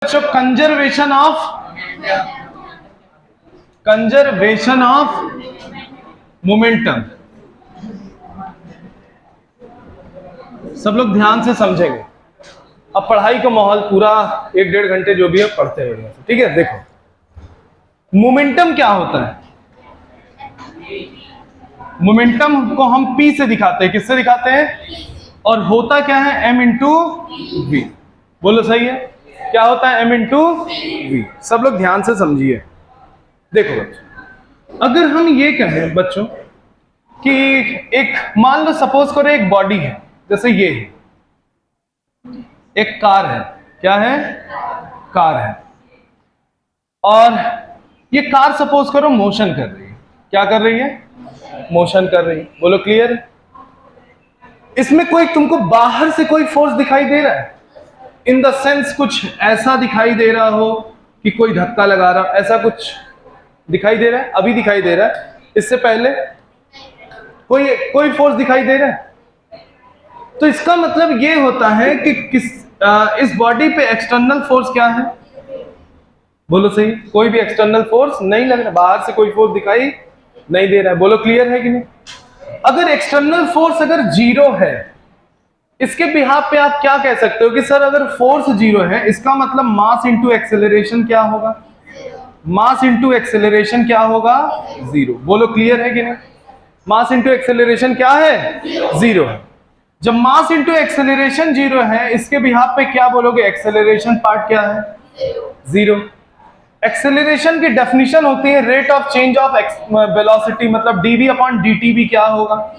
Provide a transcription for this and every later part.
बच्चों conservation of momentum, सब लोग ध्यान से समझेंगे। अब पढ़ाई का माहौल पूरा 1-1.5 घंटे जो भी है पढ़ते हैं, ठीक है। देखो मोमेंटम क्या होता है। मोमेंटम को हम P से दिखाते हैं, किससे दिखाते हैं, और होता क्या है m इंटू वी। बोलो सही है, क्या होता है m इंटू वी। सब लोग ध्यान से समझिए। देखो बच्चों, अगर हम ये कहें बच्चों कि एक मान लो सपोज करो एक बॉडी है, जैसे ये है, एक कार है, क्या है, कार है, और ये कार सपोज करो मोशन कर रही है। क्या कर रही है, मोशन कर रही है। बोलो क्लियर। इसमें कोई तुमको बाहर से कोई फोर्स दिखाई दे रहा है, इन द सेंस कुछ ऐसा दिखाई दे रहा हो कि कोई धक्का लगा रहा, ऐसा कुछ दिखाई दे रहा है? अभी दिखाई दे रहा है, इससे पहले कोई फोर्स दिखाई दे रहा है? तो इसका मतलब ये होता है कि इस बॉडी पे एक्सटर्नल फोर्स क्या है। बोलो सही, कोई भी एक्सटर्नल फोर्स नहीं लग रहा, बाहर से कोई फोर्स दिखाई नहीं दे रहा है। बोलो क्लियर है कि नहीं। अगर एक्सटर्नल फोर्स अगर जीरो है, इसके बिहाफ पे आप क्या कह सकते हो कि सर अगर फोर्स जीरो है, इसका मतलब मास इंटू एक्सेलरेशन क्या होगा, मास इंटू एक्सेलरेशन क्या होगा, जीरो। बोलो क्लियर है कि नहीं। मास इंटू एक्सेलरेशन क्या है, जीरो है। जब मास इंटू एक्सेलरेशन जीरो है, इसके बिहाफ पे क्या बोलोगे, एक्सेलरेशन पार्ट क्या है, जीरो। एक्सेलरेशन की डेफिनेशन होती है rate of change of velocity, मतलब डीवी अपॉन डीटी भी क्या होगा,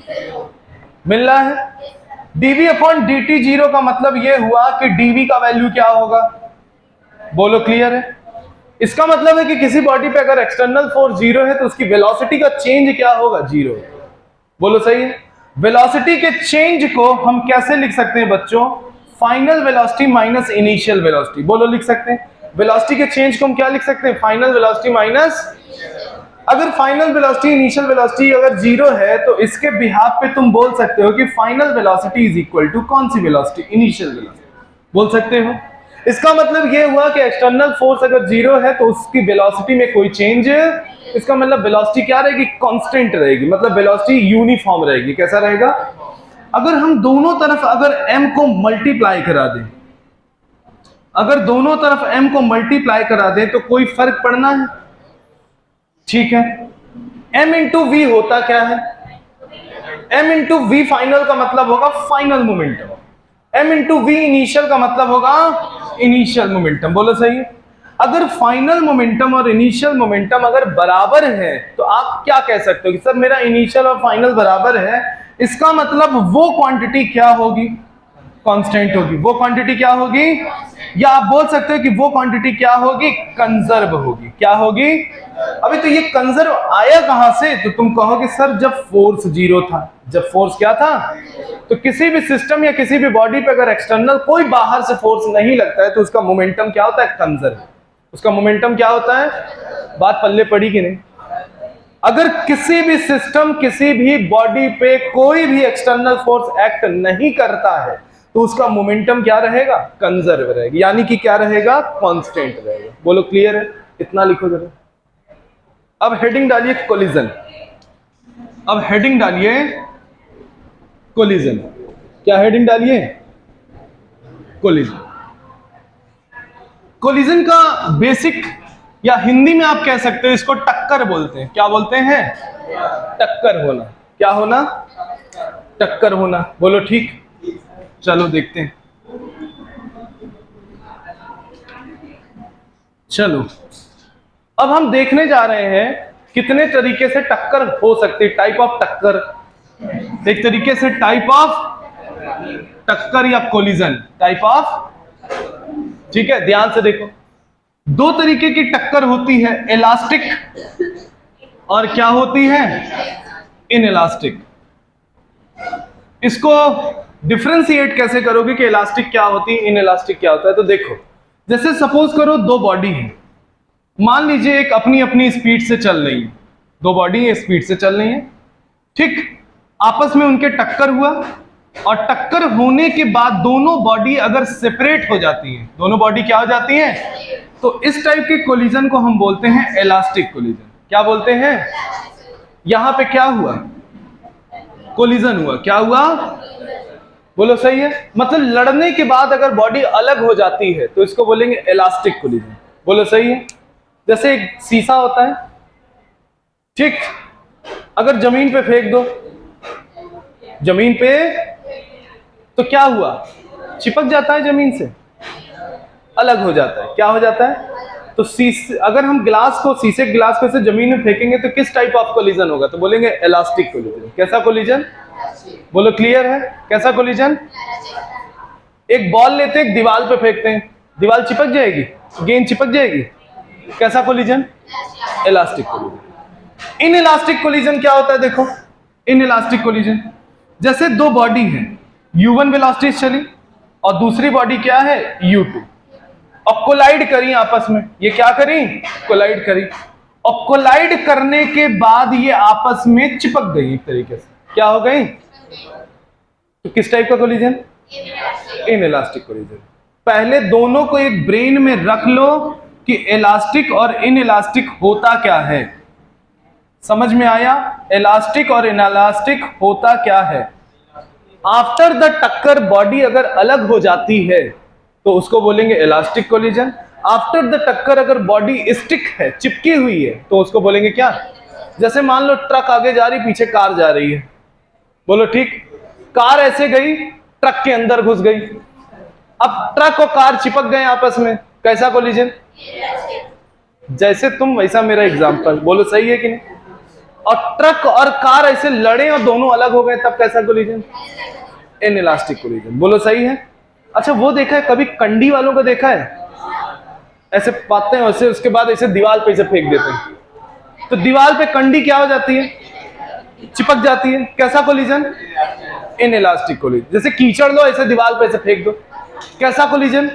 मिल रहा है। डीवी अपॉन डीटी जीरो का मतलब ये हुआ कि डीवी का वैल्यू क्या होगा। बोलो क्लियर है। इसका मतलब है कि किसी बॉडी पे अगर एक्सटर्नल फोर्स जीरो है तो उसकी वेलोसिटी का चेंज क्या होगा, जीरो। बोलो सही है। वेलोसिटी के चेंज को हम कैसे लिख सकते हैं बच्चों, final velocity minus initial velocity. बोलो लिख सकते हैं वेलोसिटी के चेंज को हम क्या लिख सकते हैं, फाइनल वेलोसिटी माइनस। अगर फाइनल वेलोसिटी इनिशियल वेलोसिटी अगर जीरो है तो इसके बिहाफ पे तुम बोल सकते हो कि final velocity is equal to कौन सी वेलोसिटी, इनिशियल वेलोसिटी, बोल सकते हो। इसका मतलब ये हुआ कि एक्सटर्नल फोर्स अगर जीरो है तो उसकी वेलोसिटी में कोई चेंज, इसका मतलब वेलोसिटी क्या रहेगी, कांस्टेंट रहेगी, मतलब वेलोसिटी यूनिफॉर्म रहेगी। कैसा रहेगा, अगर हम दोनों तरफ अगर m को मल्टीप्लाई करा दें, अगर दोनों तरफ m को मल्टीप्लाई करा दें तो कोई फर्क पड़ना है, ठीक है। m इंटू वी होता क्या है, m इंटू वी फाइनल का मतलब होगा final momentum, m into V initial का मतलब होगा इनिशियल मोमेंटम। बोलो सही है। अगर फाइनल मोमेंटम और इनिशियल मोमेंटम अगर बराबर है तो आप क्या कह सकते हो कि सर मेरा इनिशियल और फाइनल बराबर है, इसका मतलब वो क्वांटिटी क्या होगी, कांस्टेंट होगी। वो क्वांटिटी क्या होगी, या आप बोल सकते हो कि वो क्वांटिटी क्या होगी, कंजर्व होगी। क्या होगी, अभी तो ये कंजर्व आया कहां से, तो तुम कहोगे सर जब फोर्स जीरो था, जब फोर्स क्या था, तो किसी भी सिस्टम या किसी भी बॉडी पे अगर एक्सटर्नल कोई बाहर से फोर्स नहीं लगता है तो उसका मोमेंटम क्या होता है, कंजर्व। उसका मोमेंटम क्या होता है, बात पल्ले पड़ी कि नहीं। अगर किसी भी सिस्टम किसी भी बॉडी पे कोई भी एक्सटर्नल फोर्स एक्ट नहीं करता है तो उसका मोमेंटम क्या रहेगा, कंजर्व रहेगा, यानी कि क्या रहेगा, कांस्टेंट रहेगा। बोलो क्लियर है, इतना लिखो जरा। अब हेडिंग डालिए कोलिजन, अब हेडिंग डालिए कोलिजन। क्या हेडिंग डालिए, कोलिजन। कोलिजन का बेसिक या हिंदी में आप कह सकते हो इसको टक्कर बोलते हैं। क्या बोलते हैं, टक्कर होना। क्या होना, टक्कर होना। बोलो ठीक, चलो देखते हैं। चलो अब हम देखने जा रहे हैं कितने तरीके से टक्कर हो सकती है, टाइप ऑफ टक्कर। एक तरीके से टाइप ऑफ टक्कर या कोलिजन, टाइप ऑफ, ठीक है। ध्यान से देखो, दो तरीके की टक्कर होती है, इलास्टिक और क्या होती है, इनइलास्टिक। इसको डिफरेंशिएट कैसे करोगे कि इलास्टिक क्या होती है, इनइलास्टिक क्या होता है। तो देखो, जैसे सपोज करो दो बॉडी है, मान लीजिए एक अपनी अपनी स्पीड से चल रही है, दो बॉडी स्पीड से चल रही है, ठीक। आपस में उनके टक्कर हुआ, और टक्कर होने के बाद दोनों बॉडी अगर सेपरेट हो जाती हैं, दोनों बॉडी क्या हो जाती हैं, तो इस टाइप के कोलिजन को हम बोलते हैं इलास्टिक कोलिजन। क्या बोलते हैं? यहां पे क्या हुआ? कोलिजन हुआ। क्या हुआ? बोलो सही है। मतलब लड़ने के बाद अगर बॉडी अलग हो जाती है तो इसको बोलेंगे इलास्टिक कोलिजन। बोलो सही है। जैसे एक शीशा होता है, ठीक, अगर जमीन पे फेंक दो, जमीन पे, तो क्या हुआ? चिपक जाता है जमीन से, अलग हो जाता है। क्या हो जाता है? तो अगर हम गिलास को, शीशे के गिलास को से जमीन में फेंकेंगे तो किस टाइप ऑफ कोलिजन होगा? तो बोलेंगे इलास्टिक कोलिजन। कैसा कोलिजन? बोलो क्लियर है? कैसा कोलिजन? एक बॉल लेते हैं, एक दीवार पे फेंकते हैं, दीवार चिपक जाएगी, गेंद चिपक जाएगी। कैसा collision? Elastic collision. In elastic collision क्या होता है? देखो, इन इलास्टिक कोलिजन जैसे दो बॉडी है, u1 वेलोसिटी चली और दूसरी बॉडी क्या है, u2, और कोलाइड करी आपस में। ये क्या करी? कोलाइड करी, और कोलाइड करने के बाद ये आपस में चिपक गई एक तरीके से। क्या हो गई? तो किस टाइप का कोलिजन? In elastic collision. पहले दोनों को एक ब्रेन में रख लो कि इलास्टिक और इन इलास्टिक होता क्या है। समझ में आया? इलास्टिक और इनइलास्टिक होता क्या है। आफ्टर द टक्कर बॉडी अगर अलग हो जाती है तो उसको बोलेंगे इलास्टिक कोलिजन। आफ्टर द टक्कर अगर बॉडी स्टिक है, चिपकी हुई है, तो उसको बोलेंगे क्या? जैसे मान लो ट्रक आगे जा रही, पीछे कार जा रही है। बोलो ठीक, कार ऐसे गई, ट्रक के अंदर घुस गई, अब ट्रक और कार चिपक गए आपस में। कैसा कोलिजन? जैसे तुम वैसा मेरा एग्जांपल। बोलो सही है कि नहीं? और ट्रक और कार ऐसे लड़े और दोनों अलग हो गए, तब कैसा कोलिजन? Inelastic collision. बोलो सही है। अच्छा, वो देखा है कभी कंडी वालों को देखा है? ऐसे पाते हैं वैसे, उसके बाद ऐसे दीवार पे ऐसे फेंक देते हैं, तो दीवार पे कंडी क्या हो जाती है? चिपक जाती है। कैसा कोलिजन? Inelastic collision. जैसे कीचड़ लो, ऐसे दीवार पे ऐसे फेंक दो, कैसा कोलिजन?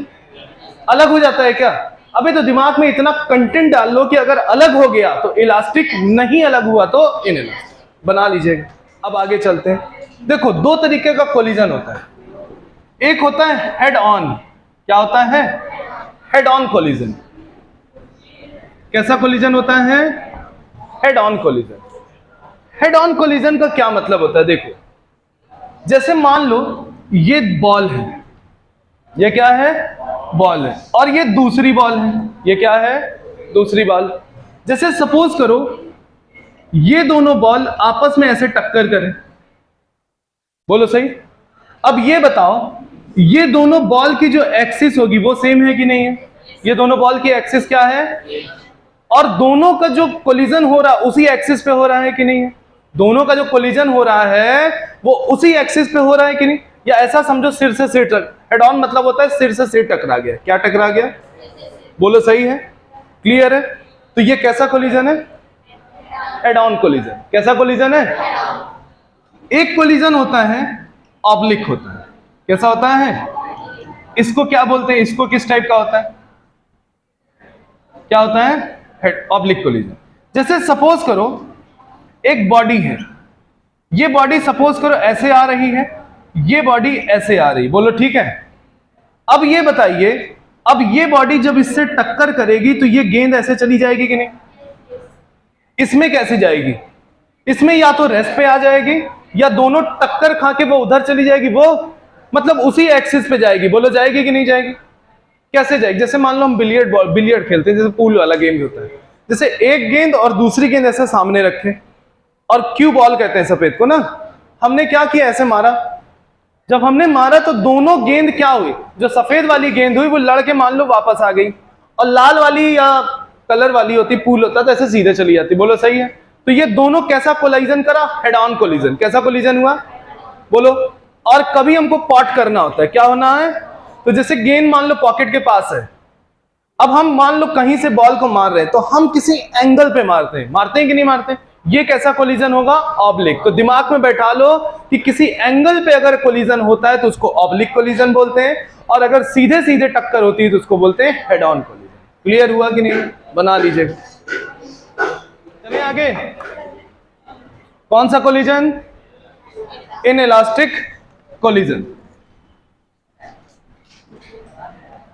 अलग हो जाता है क्या? अबे तो दिमाग में इतना कंटेंट डाल लो कि अगर अलग हो गया तो इलास्टिक, नहीं अलग हुआ तो इनइलास्टिक। बना लीजिएगा। अब आगे चलते हैं। देखो, दो तरीके का कोलिजन होता है। एक होता है हेड ऑन। क्या होता है? Head on collision. कैसा कोलिजन होता है? Head on collision. Head on collision का क्या मतलब होता है? देखो, जैसे मान लो ये बॉल है, ये क्या है? बॉल है, और ये दूसरी बॉल है, ये क्या है? दूसरी बॉल। जैसे सपोज करो ये दोनों बॉल आपस में ऐसे टक्कर करें। बोलो सही। अब ये बताओ, ये दोनों बॉल की जो एक्सिस होगी वो सेम है कि नहीं है? ये दोनों बॉल की एक्सिस क्या है? और दोनों का जो कोलिजन हो रहा है उसी एक्सिस पे हो रहा है कि नहीं है? दोनों का जो कोलिजन हो रहा है वो उसी एक्सिस पे हो रहा है कि नहीं? या ऐसा समझो, सिर से सिर टक, हेड ऑन मतलब होता है सिर से सिर टकरा गया। क्या टकरा गया? बोलो सही है? क्लियर है? तो ये कैसा कोलिजन है? Head on collision. कैसा कोलिजन है? एक कोलिजन होता है ऑब्लिक होता है। कैसा होता है? इसको क्या बोलते हैं? इसको किस टाइप का होता है? क्या होता है? Head oblique collision. जैसे सपोज करो एक बॉडी है, ये बॉडी सपोज करो ऐसे आ रही है, ये बॉडी ऐसे आ रही। बोलो ठीक है। अब ये बताइए, अब ये बॉडी जब इससे टक्कर करेगी तो ये गेंद ऐसे चली जाएगी कि नहीं? इसमें कैसे जाएगी? इसमें या तो रेस्ट पे आ जाएगी या दोनों टक्कर खा के वो उधर चली जाएगी, वो मतलब उसी एक्सिस पे जाएगी। बोलो जाएगी कि नहीं जाएगी? कैसे जाएगी? जैसे मान लो हम बिलियर्ड खेलते हैं, जैसे पूल वाला गेम होता है, जैसे एक गेंद और दूसरी गेंद ऐसे सामने रखे, और क्यू बॉल कहते हैं सफेद को ना। हमने क्या किया? ऐसे मारा। जब हमने मारा तो दोनों गेंद क्या हुई? जो सफेद वाली गेंद हुई वो लड़के मान लो वापस आ गई, और लाल वाली या कलर वाली होती, पूल होता, तो ऐसे सीधे चली जाती। बोलो सही है। तो ये दोनों कैसा कोलिजन करा? Head on collision. कैसा कोलिजन हुआ? बोलो। और कभी हमको पॉट करना होता है, क्या होना है? तो जैसे गेंद मान लो पॉकेट के पास है, अब हम मान लो कहीं से बॉल को मार रहे हैं, तो हम किसी एंगल पे मारते हैं कि नहीं मारते? ये कैसा कोलिजन होगा? ऑब्लिक। तो दिमाग में बैठा लो कि किसी एंगल पे अगर कोलिजन होता है तो उसको ऑब्लिक कोलिजन बोलते हैं, और अगर सीधे सीधे टक्कर होती है तो उसको बोलते हैं हेड ऑन कोलिजन। क्लियर हुआ कि नहीं? बना लीजिएगा। चलिए आगे। कौन सा कोलिजन? Inelastic collision.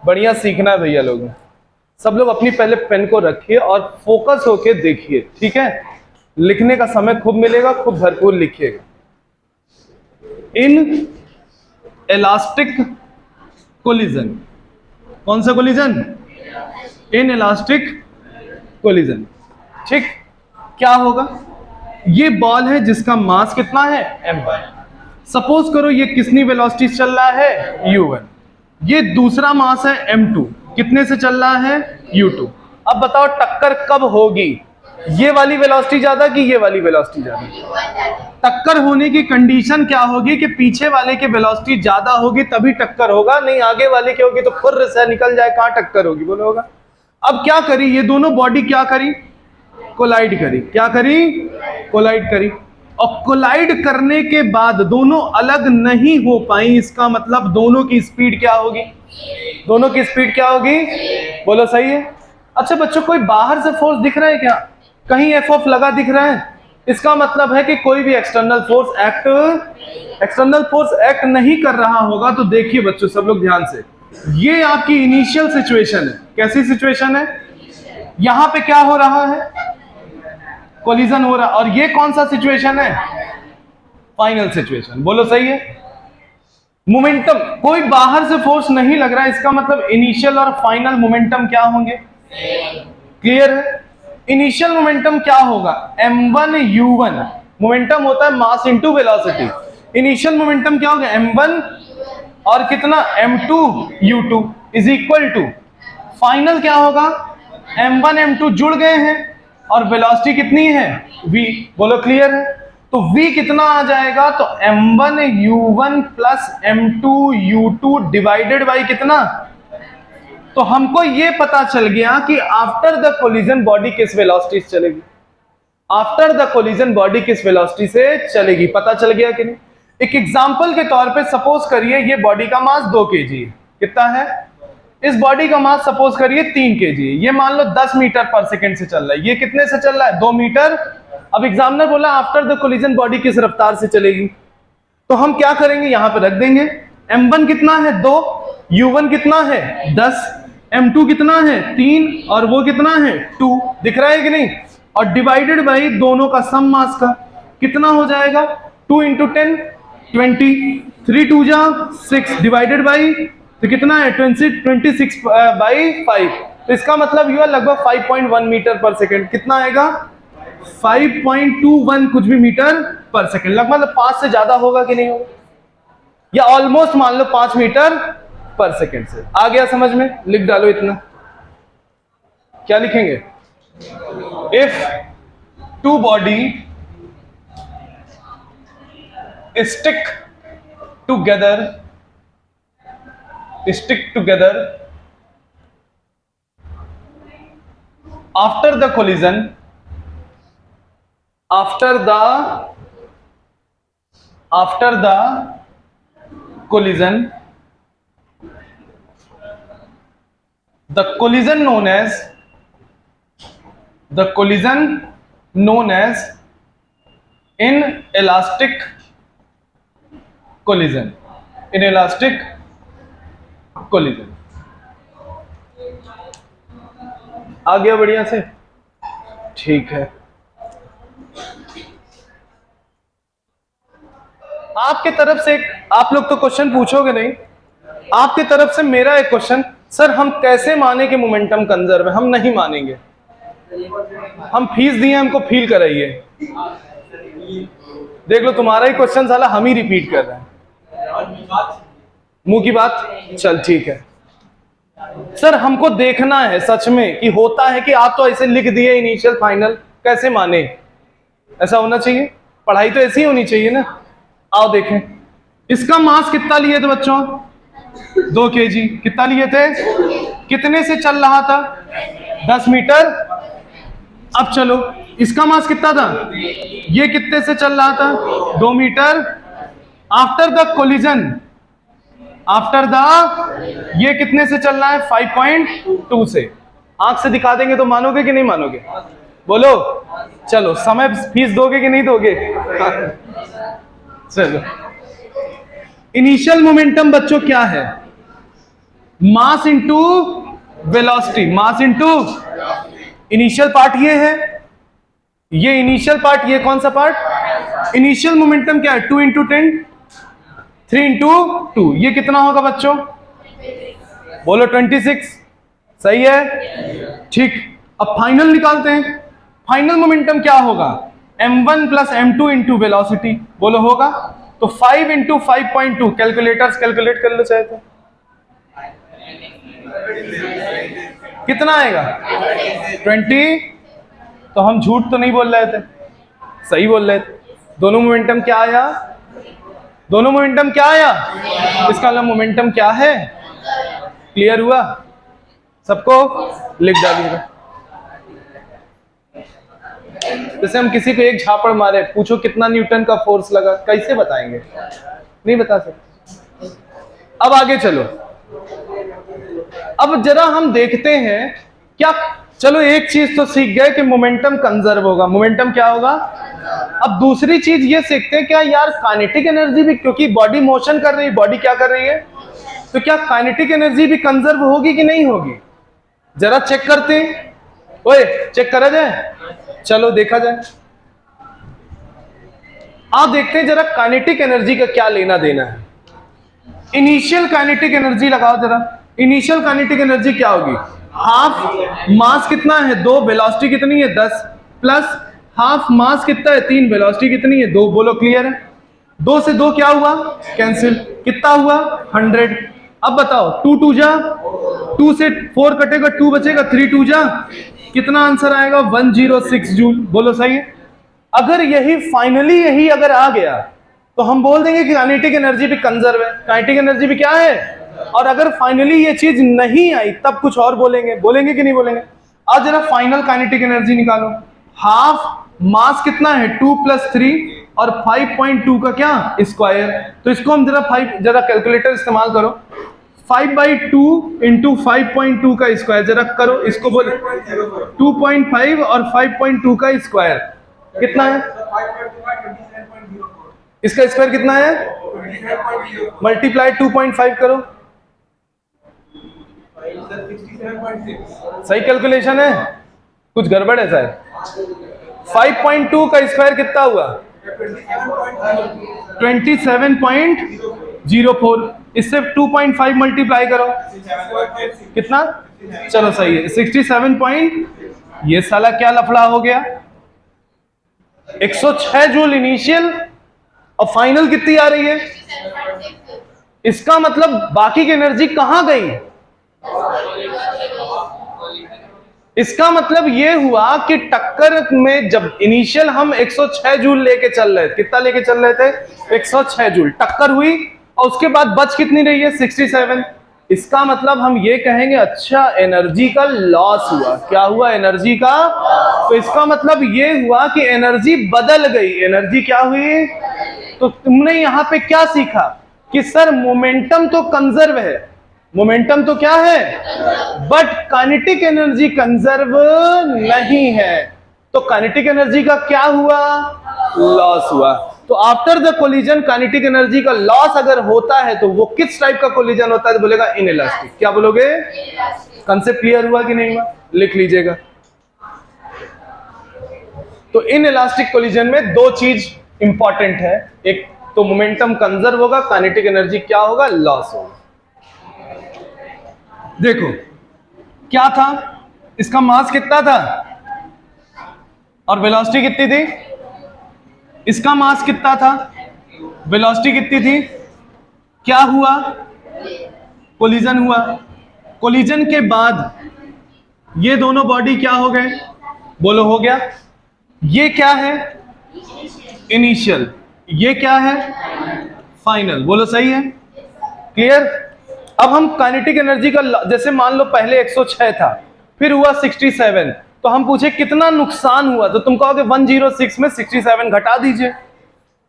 बढ़िया सीखना है भैया लोगों, सब लोग अपनी पहले पेन को रखिए और फोकस होके देखिए, ठीक है। लिखने का समय खूब मिलेगा, खूब भरपूर लिखिएगा। इन इलास्टिक कोलिजन, कौन सा कोलिजन? इन इलास्टिक कोलिजन, ठीक। क्या होगा? ये बॉल है जिसका मास कितना है? m1। सपोज करो ये कितनी वेलोसिटी चल रहा है? u1। ये दूसरा मास है m2, कितने से चल रहा है? u2। अब बताओ टक्कर कब होगी? ये वाली वेलोसिटी ज्यादा कि ये वाली वेलोसिटी ज्यादा? टक्कर होने की कंडीशन क्या होगी कि पीछे वाले की वेलोसिटी ज्यादा होगी तभी टक्कर होगा, नहीं आगे वाले की होगी तो फुर्र से निकल जाए, कहां टक्कर होगी? बोलो होगा। अब क्या करी ये दोनों बॉडी? क्या करी? कोलाइड करी। क्या करी? कोलाइड करी। और कोलाइड करने के बाद दोनों अलग नहीं हो पाई, इसका मतलब दोनों की स्पीड क्या होगी? दोनों की स्पीड क्या होगी? बोलो सही है। अच्छा बच्चों, कोई बाहर से फोर्स दिख रहा है क्या? कहीं एफ ऑफ लगा दिख रहा है? इसका मतलब है कि कोई भी एक्सटर्नल फोर्स एक्ट नहीं कर रहा होगा। तो देखिए बच्चों सब लोग ध्यान से, ये आपकी इनिशियल सिचुएशन है। कैसी सिचुएशन है? यहां पे क्या हो रहा है? कोलिजन हो रहा। और ये कौन सा सिचुएशन है? Final situation. बोलो सही है। मोमेंटम, कोई बाहर से फोर्स नहीं लग रहा है, इसका मतलब इनिशियल और फाइनल मोमेंटम क्या होंगे? क्लियर है। इनिशियल मोमेंटम क्या होगा? m1 u1। मोमेंटम होता है mass into velocity. Initial momentum क्या होगा? m1 और कितना? m2 u2 is equal to final क्या होगा? m1 m2 जुड़ गए हैं और वेलोसिटी कितनी है? v। बोलो क्लियर है। तो v कितना आ जाएगा? तो m1 u1 plus m2 u2 divided by कितना? तो हमको ये पता चल गया कि आफ्टर द कोलिजन बॉडी किस वेलोसिटी से चलेगी। आफ्टर द कोलिजन बॉडी किस वेलोसिटी से चलेगी, पता चल गया कि नहीं? एक एग्जांपल के तौर पे सपोज करिए ये बॉडी का मास 2 kg है। कितना है? इस बॉडी का मास सपोज करिए 3 kg है। ये मान लो 10 मीटर पर सेकंड से चल रहा है। ये कितने से चल रहा है? 2 मीटर। अब एग्जामिनर बोला आफ्टर द कोलिजन बॉडी किस रफ्तार से चलेगी, तो हम क्या करेंगे? यहां पे रख देंगे m1 कितना है? 2, u1 कितना है? 10, m2 कितना है? 3 और वो कितना है? 2। दिख रहा है कि नहीं? और डिवाइडेड बाई दोनों का सम मास का कितना हो जाएगा? 2 इंटू 10 20, 3 2 जा 6 डिवाइडेड बाई तो कितना है? 26 बाई 5। तो इसका मतलब यह लगभग 5.1 मीटर पर सेकेंड। कितना आएगा? 5.21 कुछ भी मीटर पर सेकेंड। लगभग 5 से ज्यादा होगा कि नहीं होगा? या ऑलमोस्ट मान लो 5 मीटर पर सेकेंड से। आ गया समझ में? लिख डालो इतना। क्या लिखेंगे? If two body stick together after the collision, the collision known as inelastic collision। आ गया बढ़िया से? ठीक है। आपके तरफ से आप लोग तो क्वेश्चन पूछोगे नहीं, आपके तरफ से मेरा एक क्वेश्चन, सर हम कैसे माने कि मोमेंटम कंजर्व है? हम नहीं मानेंगे। हम फीस दिए, हमको फील कराइए। देख लो तुम्हारा ही क्वेश्चन साला हम ही रिपीट कर रहे हैं। मुंह की बात। चल ठीक है सर, हमको देखना है सच में कि होता है कि आप तो ऐसे लिख दिए इनिशियल फाइनल, कैसे माने? ऐसा होना चाहिए, पढ़ाई तो ऐसी होनी चाहिए ना। आओ देखें, इसका मास कितना लिए थे बच्चों? 2 kg। कितना लिए थे? कितने से चल रहा था? 10 मीटर। अब चलो इसका मास कितना था? ये कितने से चल रहा था? 2 मीटर। आफ्टर द कोलिजन, ये कितने से चल रहा है? 5.2 से। आंख से दिखा देंगे तो मानोगे कि नहीं मानोगे? बोलो। चलो समय फीस दोगे कि नहीं दोगे? चलो इनिशियल मोमेंटम बच्चों क्या है? Mass into velocity, mass into initial part ये है, ये इनिशियल पार्ट, ये कौन सा पार्ट? इनिशियल मोमेंटम क्या है? 2 इंटू 10, 3 इंटू 2, ये कितना होगा बच्चों? बोलो 26, सही है, ठीक। अब फाइनल निकालते हैं। फाइनल मोमेंटम क्या होगा? m1 plus m2 into velocity, बोलो होगा। तो 5 इंटू 5.2, कैलकुलेटर्स कैलकुलेट कर लो चाहे तो, कितना आएगा? 20। तो हम झूठ तो नहीं बोल रहे थे, सही बोल रहे थे। दोनों मोमेंटम क्या आया? दोनों मोमेंटम क्या आया? इसका मतलब मोमेंटम क्या है? क्लियर हुआ? सबको लिख डालिएगा। जैसे हम किसी को एक झापड़ मारे, पूछो कितना न्यूटन का फोर्स लगा, कैसे बताएंगे? नहीं बता सकते। अब आगे चलो, अब जरा हम देखते हैं क्या, चलो एक चीज तो सीख गए कि मोमेंटम कंजर्व होगा। मोमेंटम क्या होगा? अब दूसरी चीज ये सीखते हैं क्या यार, काइनेटिक एनर्जी भी, क्योंकि बॉडी मोशन कर रही है, बॉडी क्या कर रही है, तो क्या काइनेटिक एनर्जी भी कंजर्व होगी कि नहीं होगी? जरा चेक करते हैं। ओए चेक करा जाए, चलो देखा जाए। आप देखते हैं जरा काइनेटिक एनर्जी का क्या लेना देना है। इनिशियल काइनेटिक एनर्जी लगाओ जरा। इनिशियल काइनेटिक एनर्जी क्या होगी? हाफ मास कितना है? 2, वेलोसिटी कितनी है? 10, प्लस हाफ मास कितना है? 3, वेलोसिटी कितनी है? 2। बोलो क्लियर है? 2 से 2 क्या हुआ? कैंसिल। कितना हुआ? 100। अब बताओ 2 2 जा, 2 से 4 कटेगा, 2 बचेगा, 3 2 जा, कितना आंसर आएगा? 106 जूल। बोलो सही है? अगर यही फाइनली यही अगर आ गया तो हम बोल देंगे कि काइनेटिक एनर्जी भी कंजर्व है, काइनेटिक एनर्जी भी क्या है। और अगर फाइनली ये चीज नहीं आई तब कुछ और बोलेंगे, बोलेंगे कि नहीं बोलेंगे? आज जरा फाइनल काइनेटिक एनर्जी निकालो। हाफ मास कितना है? 2 प्लस 3 और 5.2 का क्या स्क्वायर। तो इसको हम जरा कैलकुलेटर इस्तेमाल करो। 5/2 इंटू 5.2 का स्क्वायर जरा करो, इसको बोलो 2.5 और 5.2 का स्क्वायर कितना है? इसका स्क्वायर कितना है? मल्टीप्लाई 2.5 करो। सही कैलकुलेशन है? कुछ गड़बड़ है शायद। 5.2 का स्क्वायर कितना हुआ? 27.04। इससे 2.5 मल्टीप्लाई करो, कितना? चलो सही है, 67 ये साला क्या लफड़ा हो गया? 106 जूल इनिशियल और फाइनल कितनी आ रही है? इसका मतलब बाकी की एनर्जी कहां गई? इसका मतलब यह हुआ कि टक्कर में जब इनिशियल हम 106 जूल लेके चल रहे थे, कितना लेके चल रहे थे? 106 जूल। टक्कर हुई और उसके बाद बच कितनी रही है? 67। इसका मतलब हम ये कहेंगे अच्छा एनर्जी का लॉस हुआ। क्या हुआ? एनर्जी का। तो इसका मतलब ये हुआ कि एनर्जी बदल गई। एनर्जी क्या हुई? तो तुमने यहां पे क्या सीखा कि सर मोमेंटम तो कंजर्व है, मोमेंटम तो क्या है, बट काइनेटिक एनर्जी कंजर्व नहीं है। तो काइनेटिक एनर्जी का क्या हुआ? लॉस हुआ। तो after the collision kinetic energy का लॉस अगर होता है तो वो किस टाइप का कोलिजन होता है? तो बोलेगा इनइलास्टिक। क्या बोलोगे? कंसेप्ट क्लियर हुआ कि नहीं हुआ? लिख लीजिएगा। तो इनइलास्टिक कोलिजन में दो चीज इंपॉर्टेंट है, एक तो मोमेंटम कंजर्व होगा, काइनेटिक एनर्जी क्या होगा? लॉस होगा। देखो क्या था, इसका मास कितना था और वेलोसिटी कितनी थी? इसका मास कितना था, वेलोसिटी कितनी थी? क्या हुआ? कोलिजन हुआ। कोलिजन के बाद ये दोनों बॉडी क्या हो गए? बोलो हो गया। ये क्या है? इनिशियल। ये क्या है? फाइनल। बोलो सही है? क्लियर? अब हम काइनेटिक एनर्जी का, जैसे मान लो पहले 106 था, फिर हुआ 67, तो हम पूछे कितना नुकसान हुआ, तो तुम कहोगे 106 में 67 घटा दीजिए।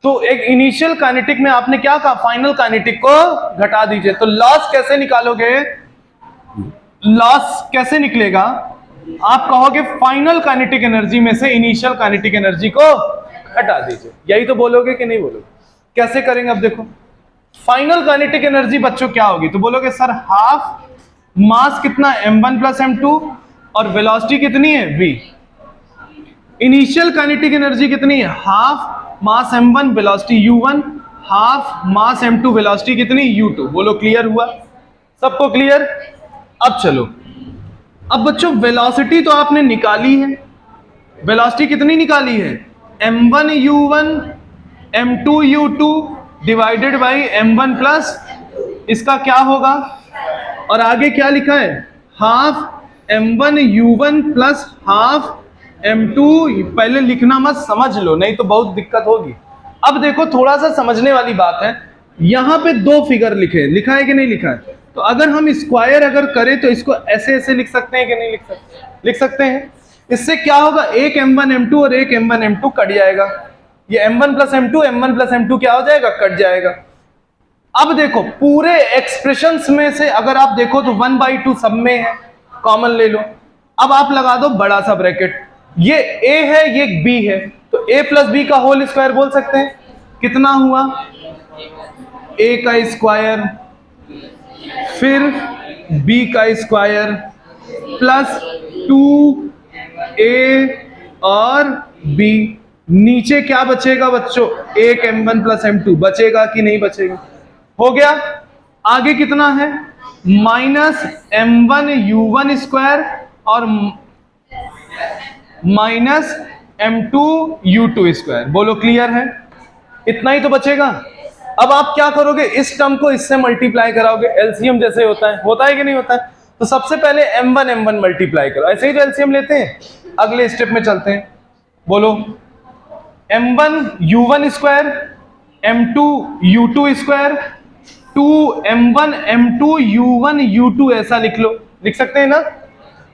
तो एक इनिशियल काइनेटिक में आपने क्या कहा? फाइनल काइनेटिक को घटा दीजिए। तो लॉस कैसे निकालोगे? लॉस कैसे निकलेगा? आप कहोगे फाइनल काइनेटिक एनर्जी में से इनिशियल काइनेटिक एनर्जी को हटा दीजिए। यही तो बोलोगे कि नहीं बोलोगे? कैसे करेंगे अब देखो। फाइनल काइनेटिक एनर्जी बच्चों क्या होगी? तो बोलोगे सर हाफ मास कितना m1 प्लस m2 और वेलोसिटी कितनी है v। इनिशियल काइनेटिक एनर्जी कितनी है? हाफ मास m1 वेलोसिटी u1, हाफ मास m2 वेलोसिटी कितनी u2। बोलो क्लियर हुआ? सबको क्लियर? अब चलो, अब बच्चों वेलोसिटी तो आपने निकाली है, वेलोसिटी कितनी निकाली है? m1 u1 m2 u2 divided by m1 plus इसका क्या होगा? और आगे क्या लिखा है? Half m1 u1 plus half m2। पहले लिखना मत, समझ लो नहीं तो बहुत दिक्कत होगी। अब देखो थोड़ा सा समझने वाली बात है, यहां पे दो फिगर लिखा है कि नहीं लिखा है? तो अगर हम स्क्वायर अगर करें तो इसको ऐसे ऐसे लिख सकते हैं कि नहीं लिख सकते? लिख सकते हैं। इससे क्या होगा? एक m1 m2 और एक m1 m2 कट जाएगा, ये m1 प्लस m2 क्या हो जाएगा? कट जाएगा। अब देखो पूरे एक्सप्रेशंस में से अगर आप देखो तो 1/2 सब में है, कॉमन ले लो। अब आप लगा दो बड़ा सा ब्रैकेट, ये a है ये b है, तो a प्लस बी का होल स्क्वायर बोल सकते हैं। कितना हुआ? a का स्क्वायर फिर b का स्क्वायर प्लस 2a और b। नीचे क्या बचेगा बच्चों? एक m1 प्लस m2 बचेगा कि नहीं बचेगा? हो गया। आगे कितना है? माइनस m1 u1 स्क्वायर और माइनस m2 u2 स्क्वायर। बोलो क्लियर है? इतना ही तो बचेगा। अब आप क्या करोगे? इस टर्म को इससे मल्टीप्लाई कराओगे, एलसीएम जैसे होता है कि नहीं होता है? तो सबसे पहले m1 मल्टीप्लाई करो, ऐसे ही तो एलसीएम लेते हैं। अगले स्टेप में चलते हैं, बोलो m1 u1 square m2 u2 square 2m1 m2 u1 u2 ऐसा लिख लो, लिख सकते हैं ना?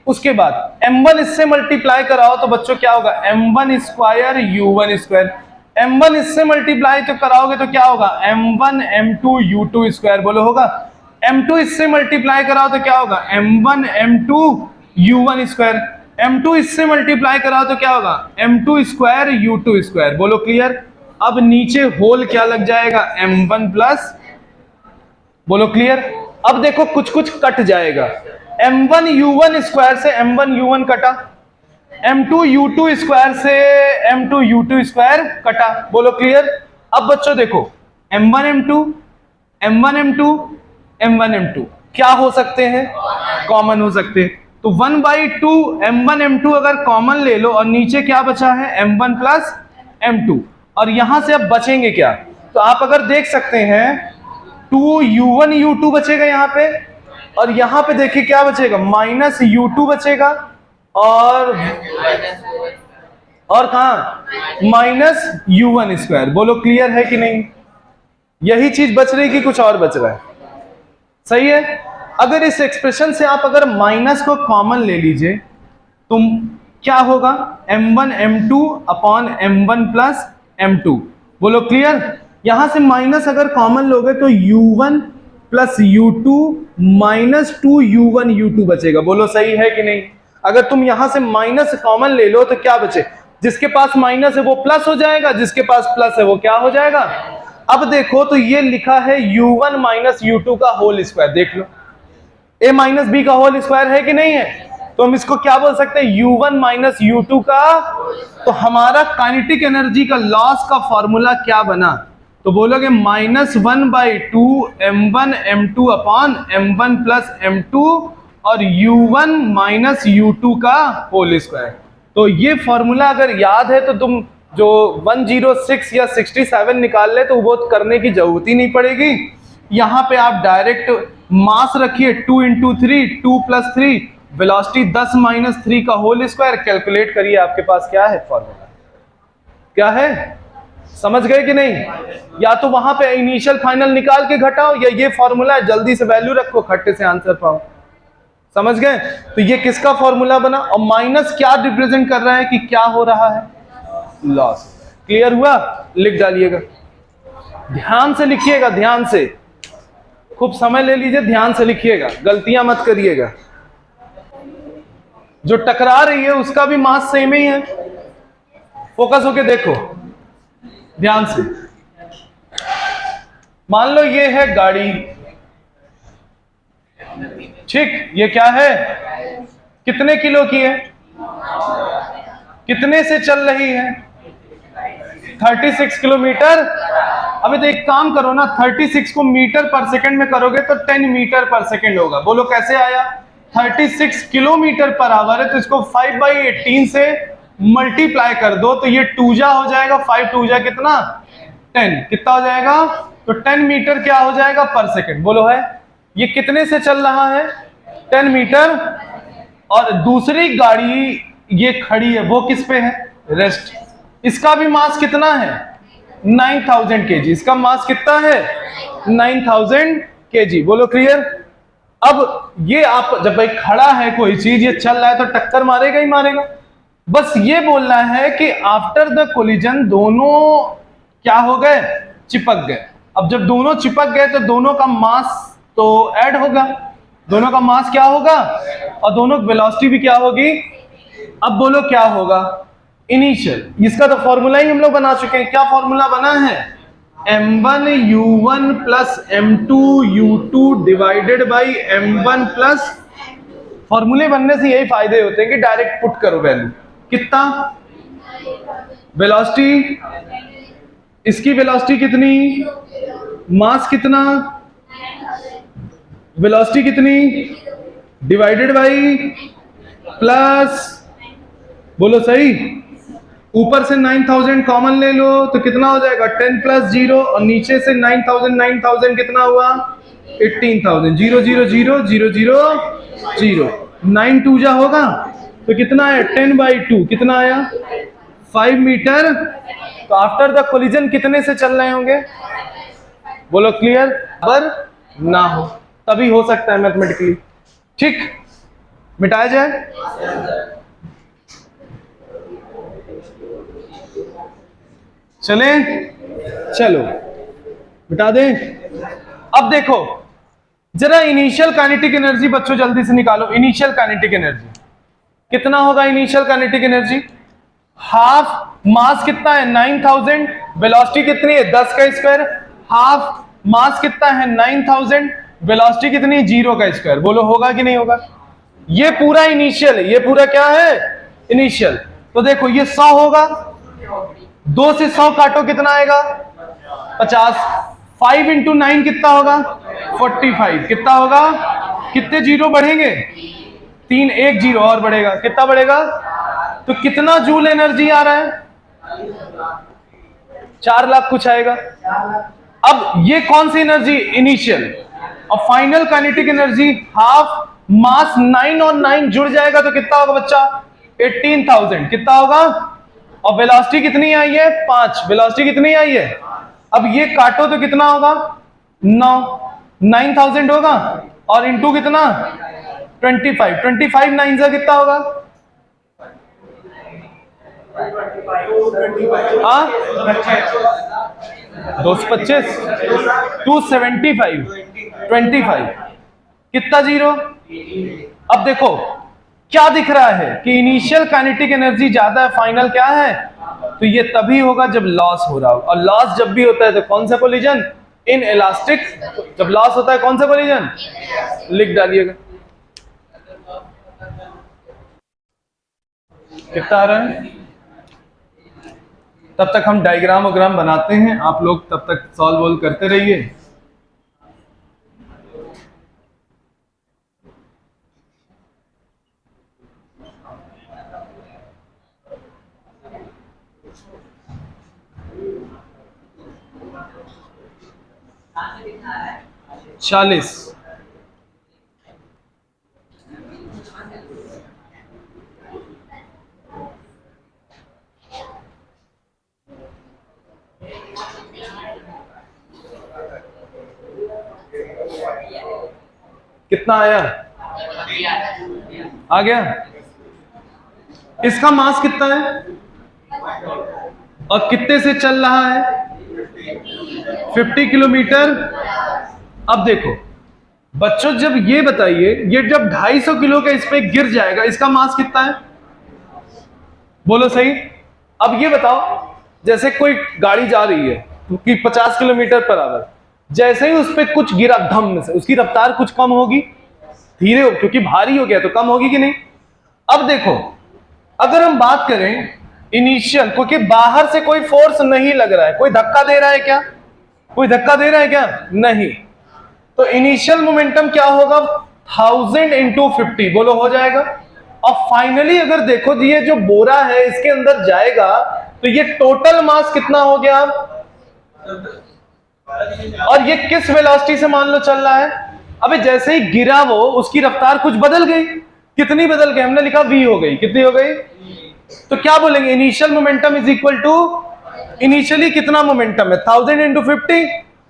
उसके बाद m1 इससे मल्टीप्लाई कराओ तो बच्चों क्या होगा? m1 square u1 square. m1 इससे मल्टीप्लाई तो कराओगे तो क्या होगा? m1 m2 u2 square. बोलो होगा? m2 इससे मल्टीप्लाई कराओ तो क्या होगा? m1 m2 u1 square. m2 इससे मल्टीप्लाई कराओ तो क्या होगा? m2 square u2 square. बोलो क्लियर? अब नीचे होल क्या लग जाएगा? m1 plus. बोलो क्लियर? अब देखो कुछ कुछ कट जाएगा, m1 u1 स्क्वायर से m1 u1 कटा, m2 u2 स्क्वायर से m2 u2 स्क्वायर कटा। बोलो क्लियर? अब बच्चों देखो m1 m2 m1 m2 m1 m2 क्या हो सकते हैं? कॉमन हो सकते हैं। तो 1/2 m1 m2 अगर कॉमन ले लो और नीचे क्या बचा है? m1 plus m2। और यहां से अब बचेंगे क्या? तो आप अगर देख सकते हैं 2u1 u2 बचेगा यहां पे, और यहां पे देखिए क्या बचेगा? माइनस u2 बचेगा और कहां? Minus u1 square. बोलो क्लियर है कि नहीं? यही चीज बच रही कि कुछ और बच रहा है? सही है। अगर इस एक्सप्रेशन से आप अगर माइनस को कॉमन ले लीजिए तो क्या होगा? m1 m2 upon m1 plus m2। बोलो क्लियर? यहां से माइनस अगर कॉमन लोगे तो u1 plus u2 minus 2u1 u2 बचेगा। बोलो सही है कि नहीं? अगर तुम यहां से माइनस कॉमन ले लो तो क्या बचे? जिसके पास माइनस है वो प्लस हो जाएगा, जिसके पास प्लस है वो क्या हो जाएगा? अब देखो तो ये लिखा है u1 माइनस u2 का होल स्क्वायर। देख लो a माइनस बी का होल स्क्वायर है कि नहीं है? तो हम इसको क्या बोल सकते हैं? u1 माइनस u2 का। तो हमारा काइनेटिक एनर्जी का लॉस का फॉर्मूला क्या बना? तो बोलोगे -1/2 m1 m2 upon m1 plus m2 और u1 माइनस u2 का होल स्क्वायर। तो ये फॉर्मूला अगर याद है तो तुम जो 106 या 67 निकाल ले तो वो करने की जरूरत ही नहीं पड़ेगी। यहां पे आप डायरेक्ट मास रखिए 2 × 3 2 + 3 वेलोसिटी 10 - 3 का होल स्क्वायर। कैलकुलेट करिए आपके पास क्या है फॉर्मूला, क्या है? समझ गए कि नहीं? या तो वहां पे इनिशियल फाइनल निकाल के घटाओ, या ये फॉर्मूला है जल्दी से वैल्यू रखो, खट्टे से आंसर पाओ। समझ गए? तो ये किसका फॉर्मूला बना? और माइनस क्या रिप्रेजेंट कर रहा है कि क्या हो रहा है? लॉस। क्लियर हुआ? लिख डालिएगा, ध्यान से लिखिएगा, ध्यान से, खूब समय ले लीजिए, ध्यान से लिखिएगा, गलतियां मत करिएगा। जो टकरा रही है उसका भी मास सेम ही है। फोकस होके देखो ध्यान से। मान लो ये है गाड़ी, ठीक, ये क्या है, कितने किलो की है, कितने से चल रही है, 36 किलोमीटर। अभी तो एक काम करो ना, 36 को मीटर पर सेकंड में करोगे तो 10 मीटर पर सेकंड होगा। बोलो कैसे आया, 36 किलोमीटर पर आवर है तो इसको 5/18 से मल्टीप्लाई कर दो तो ये 2 जा हो जाएगा, 5 2 जा कितना, 10, कितना हो जाएगा, तो 10 मीटर क्या हो जाएगा पर सेकंड। बोलो है, ये कितने से चल रहा है, 10 मीटर। और दूसरी गाड़ी ये खड़ी है, वो किस पे है, रेस्ट। इसका भी मास कितना है, 9000 केजी। इसका मास कितना है, 9000 केजी। बोलो क्लियर। अब ये आप जब भाई खड़ा है कोई चीज, ये चल रहा है तो टक्कर मारेगा ही मारेगा। बस ये बोलना है कि आफ्टर द कोलिजन दोनों क्या हो गए, चिपक गए। अब जब दोनों चिपक गए तो दोनों का मास तो ऐड होगा, दोनों का मास क्या होगा और दोनों वेलोसिटी भी क्या होगी। अब बोलो क्या होगा, इनिशियल। इसका तो फॉर्मूला ही हम लोग बना चुके हैं। क्या फॉर्मूला बना है, m1 u1 plus m2 u2 divided by m1 plus. फॉर्मूले बनने से यही फायदे होते हैं कि डायरेक्ट पुट करो वैल्यू। कितना वेलोसिटी, इसकी वेलोसिटी कितनी, मास कितना, वेलोसिटी कितनी, डिवाइडेड बाई प्लस। बोलो सही। ऊपर से 9000 कॉमन ले लो तो कितना हो जाएगा, 10 प्लस 0, और नीचे से 9000 कितना हुआ, 18000। 0 0 0 0 0 0, 9 2 जा होगा तो कितना है, 10/2, कितना आया, 5 मीटर। तो आफ्टर द कोलिजन कितने से चल रहे होंगे, बोलो क्लियर। पर ना हो तभी हो सकता है मैथमेटिकली, ठीक, मिटाया जाए। चले, चलो मिटा दें। अब देखो जरा इनिशियल काइनेटिक एनर्जी बच्चों जल्दी से निकालो। इनिशियल काइनेटिक एनर्जी कितना होगा, इनिशियल काइनेटिक एनर्जी हाफ, मास कितना है 9000, वेलोसिटी कितनी है 10 का स्क्वायर, हाफ मास कितना है 9000, वेलोसिटी कितनी, 0 का स्क्वायर। बोलो होगा कि नहीं होगा। ये पूरा इनिशियल है, ये पूरा क्या है, इनिशियल। तो देखो ये 100 होगा, 2 से 100 काटो कितना आएगा, 50। 5 इंटू 9 कितना होगा, 45। कितना होगा, कितने जीरो बढ़ेंगे, 3, 1 जीरो और बढ़ेगा, कितना बढ़ेगा, तो कितना जूल एनर्जी आ रहा है, 4 लाख कुछ आएगा। अब ये कौन सी एनर्जी, इनिशियल। और फाइनल काइनेटिक एनर्जी हाफ, मास 9 और 9 जुड़ जाएगा तो कितना होगा बच्चा, 18000। कितना होगा, और वेलोसिटी कितनी आई है, 5। वेलोसिटी कितनी आई है, अब ये काटो तो कितना होगा, 9, 9000 होगा और इंटू कितना, 25। 25 9 से कितना होगा, हाँ 225, 275, 25 कितना जीरो। अब देखो क्या दिख रहा है कि इनिशियल काइनेटिक एनर्जी ज्यादा है, फाइनल क्या है, तो ये तभी होगा जब लॉस हो रहा हो। और लॉस जब भी होता है तो कौन सा कोलिजन, इन इलास्टिक। जब लॉस होता है कौन सा कोलिजन, लिख डालिएगा। कितना आ रहा है, तब तक हम डायग्राम वग्राम बनाते हैं, आप लोग तब तक सॉल्व वॉल्व करते रहिए। चालीस, कितना आया, आ गया। इसका मास कितना है और कितने से चल रहा है, 50 किलोमीटर। अब देखो बच्चों, जब ये बताइए, ये जब 250 किलो का इस पे गिर जाएगा, इसका मास कितना है, बोलो सही। अब ये बताओ, जैसे कोई गाड़ी जा रही है कि 50 किलोमीटर पर आवर, जैसे ही उस पर कुछ गिरा धम से, उसकी रफ्तार कुछ कम होगी, धीरे हो, क्योंकि भारी हो गया तो कम होगी कि नहीं। अब देखो, अगर हम बात करें इनिशियल, क्योंकि बाहर से कोई फोर्स नहीं लग रहा है, कोई धक्का दे रहा है क्या? कोई धक्का दे रहा है क्या? नहीं। तो इनिशियल मोमेंटम क्या होगा? 1000 इंटू 50, बोलो हो जाएगा। और फाइनली अगर देखो ये जो बोरा है इसके अंदर जाएगा तो ये टोटल मास कितना हो गया? और ये किस वेलोसिटी से मान लो चल रहा है? अबे जैसे ही गिरा वो, उसकी रफ्तार कुछ बदल गई। कितनी बदल गई? हमने लिखा v हो गई। कितनी हो गई? तो क्या बोलेंगे? Initial momentum is equal to, initially कितना मोमेंटम है? 1000 इंटू 50।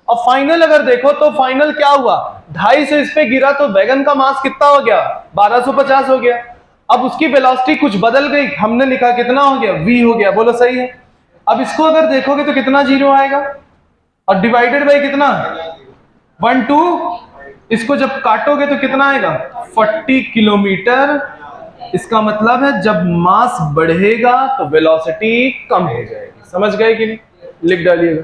और फाइनल अगर देखो तो फाइनल क्या हुआ? 250 इस पे गिरा तो वैगन का मास कितना हो गया? 1250 हो गया। अब उसकी वेलोसिटी कुछ बदल गई, हमने लिखा कितना हो गया? v हो गया। बोलो सही है। अब इसको अगर देखोगे तो कितना जीरो आएगा, और डिवाइडेड बाई कितना? 1 2। इसको जब काटोगे तो कितना आएगा? 40 किलोमीटर। इसका मतलब है जब मास बढ़ेगा तो वेलोसिटी कम हो जाएगी। समझ गए कि नहीं? लिख डालिएगा।